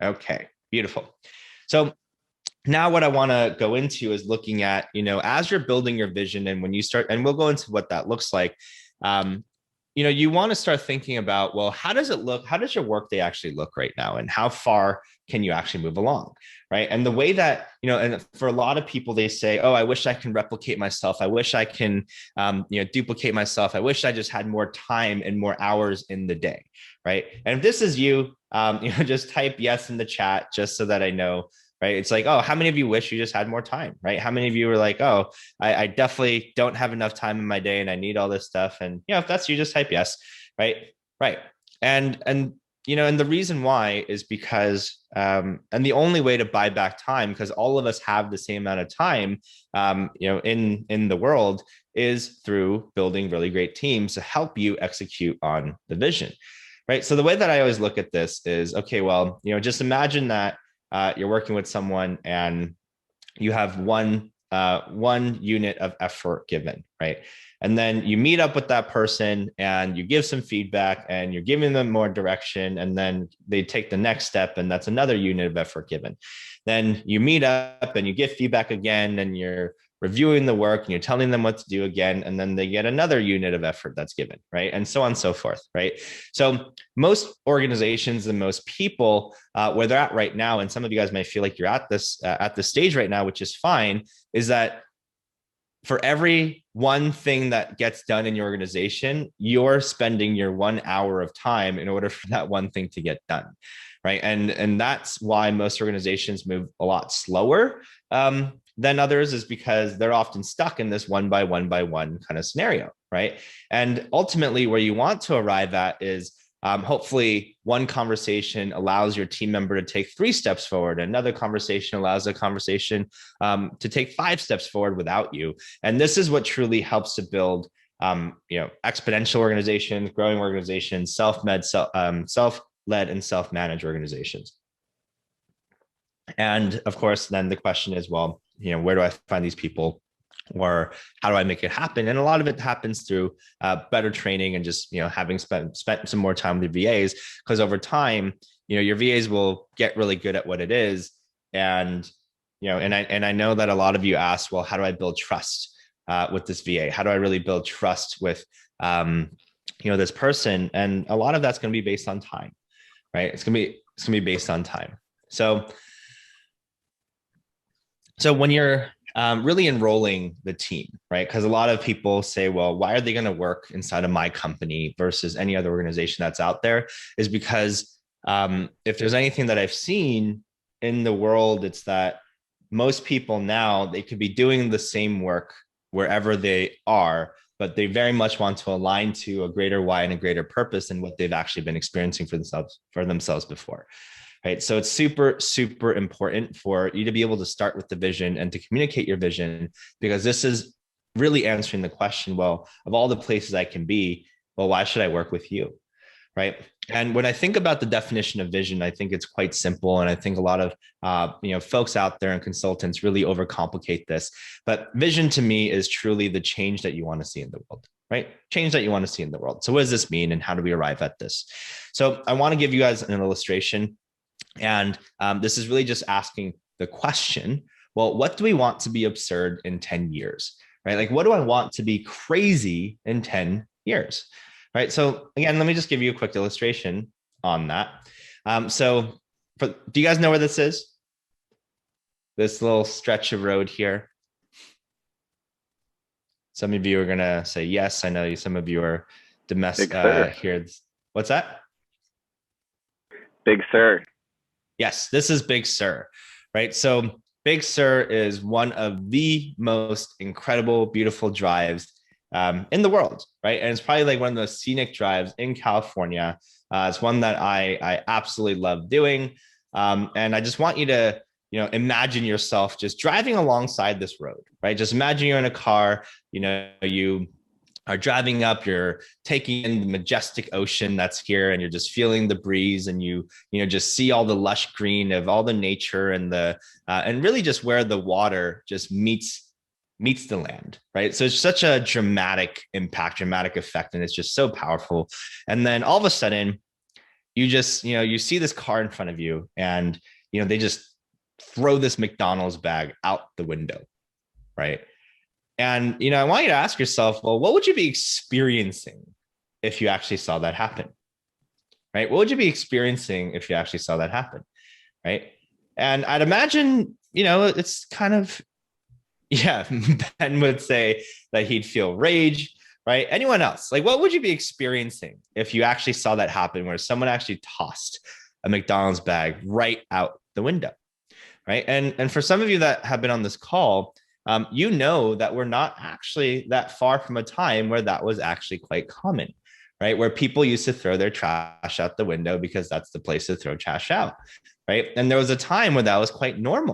Okay, beautiful. So now what I want to go into is looking at, as you're building your vision and when you start, and we'll go into what that looks like. Um, you want to start thinking about, well, how does it look? How does your workday actually look right now? And how far can you actually move along? Right. And the way that, and for a lot of people, they say, oh, I wish I can replicate myself. I wish I can, duplicate myself. I wish I just had more time and more hours in the day. Right. And if this is you, just type yes in the chat just so that I know. Right. It's like, oh, how many of you wish you just had more time? Right. How many of you were like, oh, I definitely don't have enough time in my day and I need all this stuff. And if that's you, just type yes. Right. Right. And and the reason why is because and the only way to buy back time, because all of us have the same amount of time in the world, is through building really great teams to help you execute on the vision. Right. So the way that I always look at this is, okay, well, just imagine that you're working with someone and you have one unit of effort given, right? And then you meet up with that person and you give some feedback and you're giving them more direction, and then they take the next step, and that's another unit of effort given. Then you meet up and you give feedback again, and you're reviewing the work and you're telling them what to do again, and then they get another unit of effort that's given, right? And so on and so forth, right? So most organizations and most people, where they're at right now, and some of you guys might feel like you're at this stage right now, which is fine, is that for every one thing that gets done in your organization, you're spending your 1 hour of time in order for that one thing to get done, right? And that's why most organizations move a lot slower than others, is because they're often stuck in this one by one kind of scenario, right? And ultimately, where you want to arrive at is hopefully one conversation allows your team member to take 3 steps forward. Another conversation allows a conversation to take 5 steps forward without you. And this is what truly helps to build exponential organizations, growing organizations, self-led and self-managed organizations. And of course, then the question is, well, where do I find these people? Or how do I make it happen? And a lot of it happens through better training and just having spent some more time with your VAs, because over time your VAs will get really good at what it is. And and I know that a lot of you ask, well, how do I build trust with this VA? How do I really build trust with this person? And a lot of that's going to be based on time, right? It's gonna be based on time. So when you're really enrolling the team, right? Because a lot of people say, well, why are they going to work inside of my company versus any other organization that's out there? Is because if there's anything that I've seen in the world, it's that most people now, they could be doing the same work wherever they are, but they very much want to align to a greater why and a greater purpose than what they've actually been experiencing for themselves before. Right. So it's super, super important for you to be able to start with the vision and to communicate your vision, because this is really answering the question, well, of all the places I can be, well, why should I work with you? Right. And when I think about the definition of vision, I think it's quite simple. And I think a lot of folks out there and consultants really overcomplicate this. But vision to me is truly the change that you want to see in the world, right? Change that you want to see in the world. So what does this mean and how do we arrive at this? So I want to give you guys an illustration. And this is really just asking the question, well, what do we want to be absurd in 10 years, right? Like, what do I want to be crazy in 10 years, right? So again, let me just give you a quick illustration on that. Do you guys know where this is? This little stretch of road here. Some of you are going to say yes. I know some of you are domestic here. What's that? Big Sur. Yes, this is Big Sur, right? So Big Sur is one of the most incredible, beautiful drives in the world, right? And it's probably like one of the scenic drives in California. It's one that I absolutely love doing. And I just want you to, imagine yourself just driving alongside this road, right? Just imagine you're in a car, you are driving up, you're taking in the majestic ocean that's here, and you're just feeling the breeze, and you just see all the lush green of all the nature and and really just where the water just meets the land, right? So it's such a dramatic impact, dramatic effect, and it's just so powerful. And then all of a sudden, you just, you see this car in front of you and, they just throw this McDonald's bag out the window, right? And, I want you to ask yourself, well, what would you be experiencing if you actually saw that happen, right? What would you be experiencing if you actually saw that happen, right? And I'd imagine, it's kind of, yeah, Ben would say that he'd feel rage, right? Anyone else? Like, what would you be experiencing if you actually saw that happen where someone actually tossed a McDonald's bag right out the window, right? And for some of you that have been on this call, you know that we're not actually that far from a time where that was actually quite common, right? Where people used to throw their trash out the window because that's the place to throw trash out, right? And there was a time where that was quite normal.